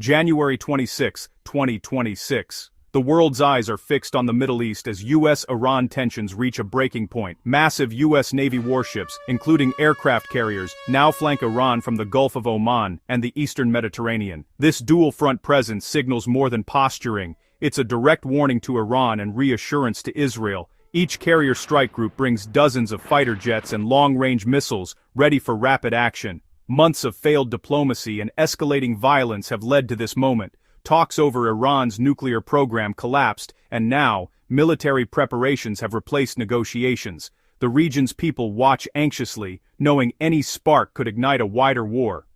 January 26, 2026. The world's eyes are fixed on the Middle East as U.S.-Iran tensions reach a breaking point. Massive U.S. Navy warships, including aircraft carriers, now flank Iran from the Gulf of Oman and the eastern Mediterranean. This dual-front presence signals more than posturing. It's a direct warning to Iran and reassurance to Israel. Each carrier strike group brings dozens of fighter jets and long-range missiles ready for rapid action. Months of failed diplomacy and escalating violence have led to this moment. Talks over Iran's nuclear program collapsed, and now, military preparations have replaced negotiations. The region's people watch anxiously, knowing any spark could ignite a wider war.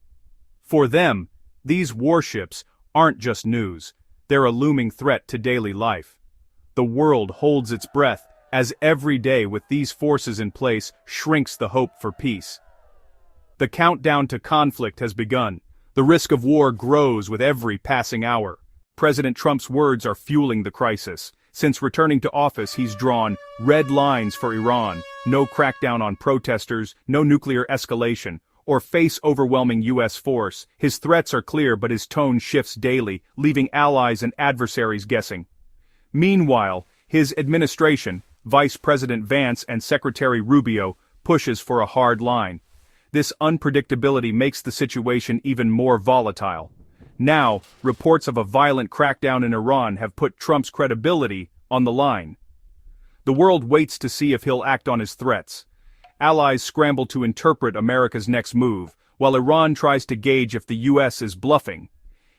For them, these warships aren't just news. They're a looming threat to daily life. The world holds its breath, as every day with these forces in place shrinks the hope for peace. The countdown to conflict has begun. The risk of war grows with every passing hour. President Trump's words are fueling the crisis. Since returning to office, he's drawn red lines for Iran: no crackdown on protesters, no nuclear escalation, or face overwhelming U.S. force. His threats are clear, but his tone shifts daily, leaving allies and adversaries guessing. Meanwhile, his administration, Vice President Vance and Secretary Rubio, pushes for a hard line. This unpredictability makes the situation even more volatile. Now, reports of a violent crackdown in Iran have put Trump's credibility on the line. The world waits to see if he'll act on his threats. Allies scramble to interpret America's next move, while Iran tries to gauge if the U.S. is bluffing.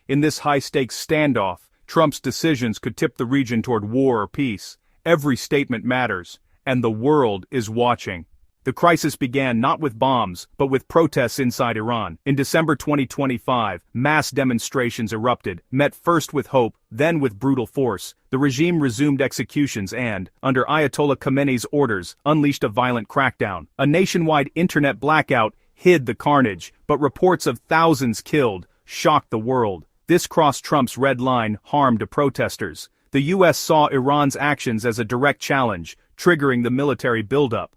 In this high-stakes standoff, Trump's decisions could tip the region toward war or peace. Every statement matters, and the world is watching. The crisis began not with bombs, but with protests inside Iran. In December 2025, mass demonstrations erupted, met first with hope, then with brutal force. The regime resumed executions and, under Ayatollah Khamenei's orders, unleashed a violent crackdown. A nationwide internet blackout hid the carnage, but reports of thousands killed shocked the world. This crossed Trump's red line, harmed to protesters. The U.S. saw Iran's actions as a direct challenge, triggering the military buildup.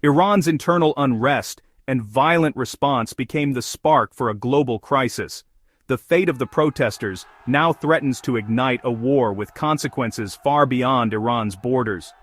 Iran's internal unrest and violent response became the spark for a global crisis. The fate of the protesters now threatens to ignite a war with consequences far beyond Iran's borders.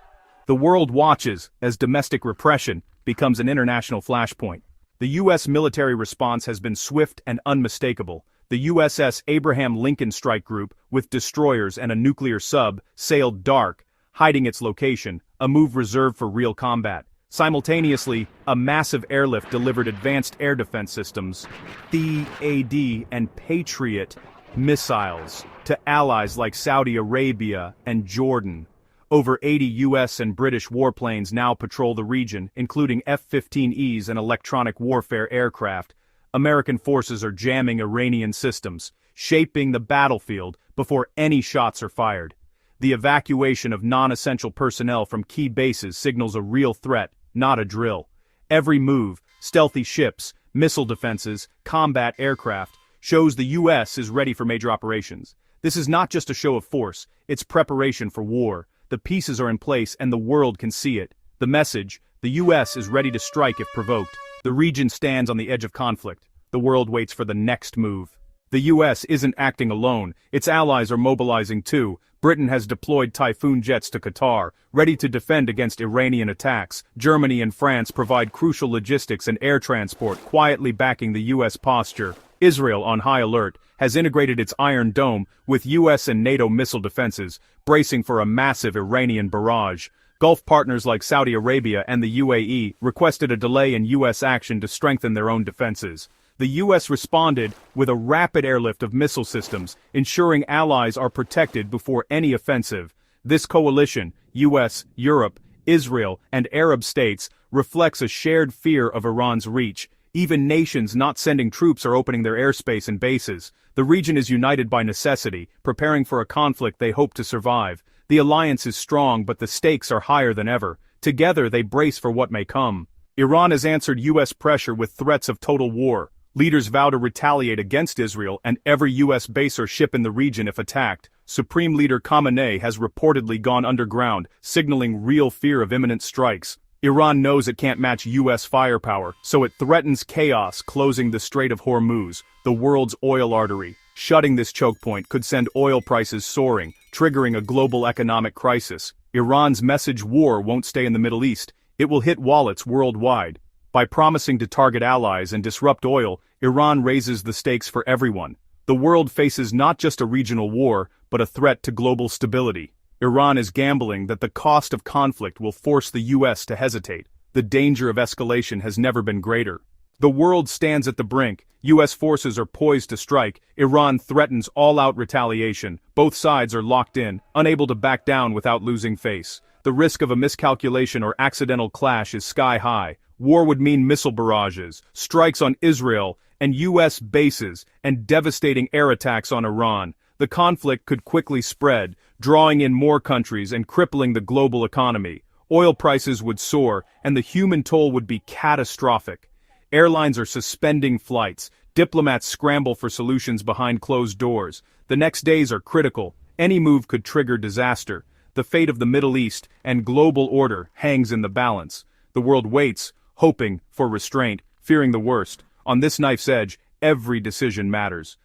The world watches as domestic repression becomes an international flashpoint. The U.S. military response has been swift and unmistakable. The USS Abraham Lincoln strike group, with destroyers and a nuclear sub, sailed dark, hiding its location, a move reserved for real combat. Simultaneously, a massive airlift delivered advanced air defense systems, THAAD and Patriot missiles, to allies like Saudi Arabia and Jordan. Over 80 U.S. and British warplanes now patrol the region, including F-15Es and electronic warfare aircraft. American forces are jamming Iranian systems, shaping the battlefield before any shots are fired. The evacuation of non-essential personnel from key bases signals a real threat, not a drill. Every move, stealthy ships, missile defenses, combat aircraft, shows the U.S. is ready for major operations. This is not just a show of force, it's preparation for war. The pieces are in place and the world can see it. The message: the U.S. is ready to strike if provoked. The region stands on the edge of conflict. The world waits for the next move. The U.S. isn't acting alone, its allies are mobilizing too. Britain has deployed Typhoon jets to Qatar, ready to defend against Iranian attacks. Germany and France provide crucial logistics and air transport, quietly backing the U.S. posture. Israel, on high alert, has integrated its Iron Dome with U.S. and NATO missile defenses, bracing for a massive Iranian barrage. Gulf partners like Saudi Arabia and the UAE requested a delay in U.S. action to strengthen their own defenses. The U.S. responded with a rapid airlift of missile systems, ensuring allies are protected before any offensive. This coalition, U.S., Europe, Israel, and Arab states, reflects a shared fear of Iran's reach. Even nations not sending troops are opening their airspace and bases. The region is united by necessity, preparing for a conflict they hope to survive. The alliance is strong, but the stakes are higher than ever. Together they brace for what may come. Iran has answered U.S. pressure with threats of total war. Leaders vow to retaliate against Israel and every U.S. base or ship in the region if attacked. Supreme Leader Khamenei has reportedly gone underground, signaling real fear of imminent strikes. Iran knows it can't match U.S. firepower, so it threatens chaos, closing the Strait of Hormuz, the world's oil artery. Shutting this choke point could send oil prices soaring, triggering a global economic crisis. Iran's message war won't stay in the Middle East, it will hit wallets worldwide. By promising to target allies and disrupt oil, Iran raises the stakes for everyone. The world faces not just a regional war, but a threat to global stability. Iran is gambling that the cost of conflict will force the US to hesitate. The danger of escalation has never been greater. The world stands at the brink, US forces are poised to strike, Iran threatens all-out retaliation, both sides are locked in, unable to back down without losing face. The risk of a miscalculation or accidental clash is sky-high. War would mean missile barrages, strikes on Israel and US bases, and devastating air attacks on Iran. The conflict could quickly spread, drawing in more countries and crippling the global economy. Oil prices would soar, and the human toll would be catastrophic. Airlines are suspending flights, diplomats scramble for solutions behind closed doors. The next days are critical, any move could trigger disaster. The fate of the Middle East and global order hangs in the balance. The world waits, hoping for restraint, fearing the worst. On this knife's edge, every decision matters.